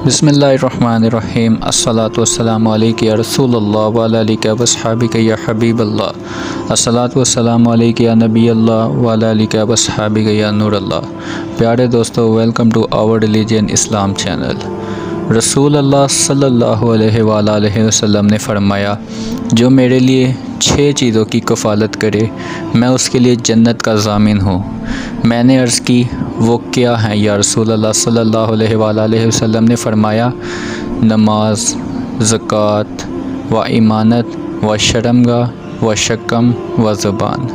बिस्मिल्लाहिर्रहमानिर्रहीम अस्सलातु वस्सलामु अलैका या रसूल अल्लाह व अला आलिका व अस्हाबिका या हबीब अल्लाह अस्सलातु वस्सलामु अलैका या नबी अल्लाह व अला आलिका व अस्हाबिका या नूर अल्लाह। प्यारे दोस्तों, वेलकम टू आवर रिलीजन इस्लाम चैनल। रसूल अल्लाह सल्लल्लाहु अलैहि वसल्लम ने फरमाया, जो मेरे लिए 6 चीज़ों की कफ़ालत करे मैं उसके लिए जन्नत का ज़ामिन हूँ। मैंने अर्ज़ की, वो क्या हैं या रसूल अल्लाह सल्लल्लाहु अलैहि वसल्लम ने फरमाया, नमाज, ज़कात व ईमानत व शर्मगाह व शकम व ज़बान।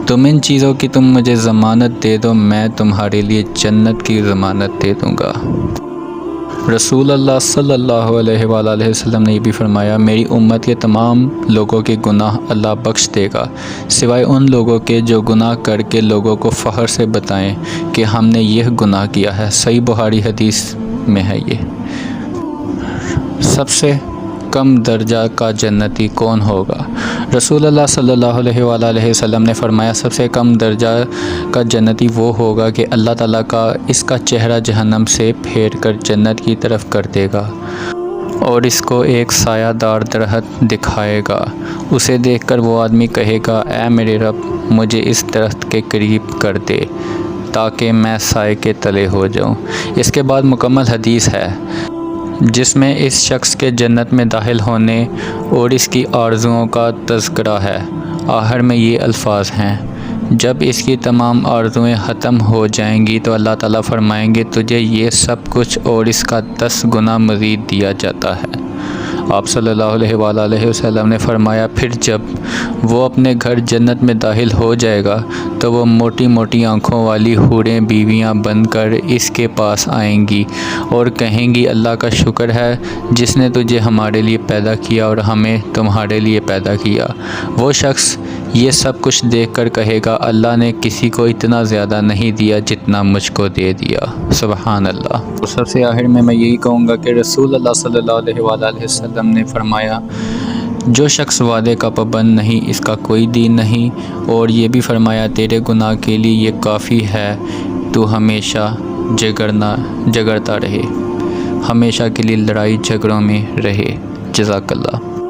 तुम इन चीज़ों की तुम मुझे ज़मानत दे दो, मैं तुम्हारे लिए जन्नत की ज़मानत दे दूँगा। रसूल अल्लाह सल्लल्लाहु अलैहि वसल्लम ने ये भी फरमाया, मेरी उम्मत के तमाम लोगों के गुनाह अल्लाह बख्श देगा सिवाय उन लोगों के जो गुनाह करके लोगों को फ़ख्र से बताएं कि हमने यह गुनाह किया है। सही बुखारी हदीस में है। ये सबसे कम दर्जा का जन्नती कौन होगा? रसूल अल्लाह सल्लल्लाहु अलैहि वसल्लम ने फरमाया, सबसे कम दर्जा का जन्नती वो होगा कि अल्लाह ताला का इसका चेहरा जहन्नम से फेर कर जन्नत की तरफ कर देगा और इसको एक सायादार दरख्त दिखाएगा। उसे देखकर वो आदमी कहेगा, ऐ मेरे रब, मुझे इस दरख्त के करीब कर दे ताकि मैं साए के तले हो जाऊं। इसके बाद मुकम्मल हदीस है जिसमें इस शख्स के जन्नत में दाखिल होने और इसकी आरज़ुओं का तज़किरा है। आखिर में ये अल्फाज हैं, जब इसकी तमाम आरज़ुएँ ख़त्म हो जाएंगी तो अल्लाह ताला फरमाएंगे, तुझे ये सब कुछ और इसका 10 गुना मज़ीद दिया जाता है। आप सल्लल्लाहु अलैहि वसल्लम ने फरमाया, फिर जब वो अपने घर जन्नत में दाखिल हो जाएगा तो वो मोटी मोटी आँखों वाली हूरें बीवियाँ बनकर इसके पास आएंगी और कहेंगी, अल्लाह का शुक्र है जिसने तुझे हमारे लिए पैदा किया और हमें तुम्हारे लिए पैदा किया। वो शख्स ये सब कुछ देखकर कहेगा, अल्लाह ने किसी को इतना ज़्यादा नहीं दिया जितना मुझको दे दिया। सुबहान अल्लाह। और सबसे आखिर में मैं यही कहूँगा कि रसूल अल्लाह सल्लल्लाहु अलैहि वसल्लम ने फरमाया, जो शख्स वादे का पाबंद नहीं इसका कोई दीन नहीं। और ये भी फरमाया, तेरे गुनाह के लिए ये काफ़ी है, तू हमेशा झगड़ता रहे, हमेशा के लिए लड़ाई झगड़ों में रहे। जज़ाकल्लाह।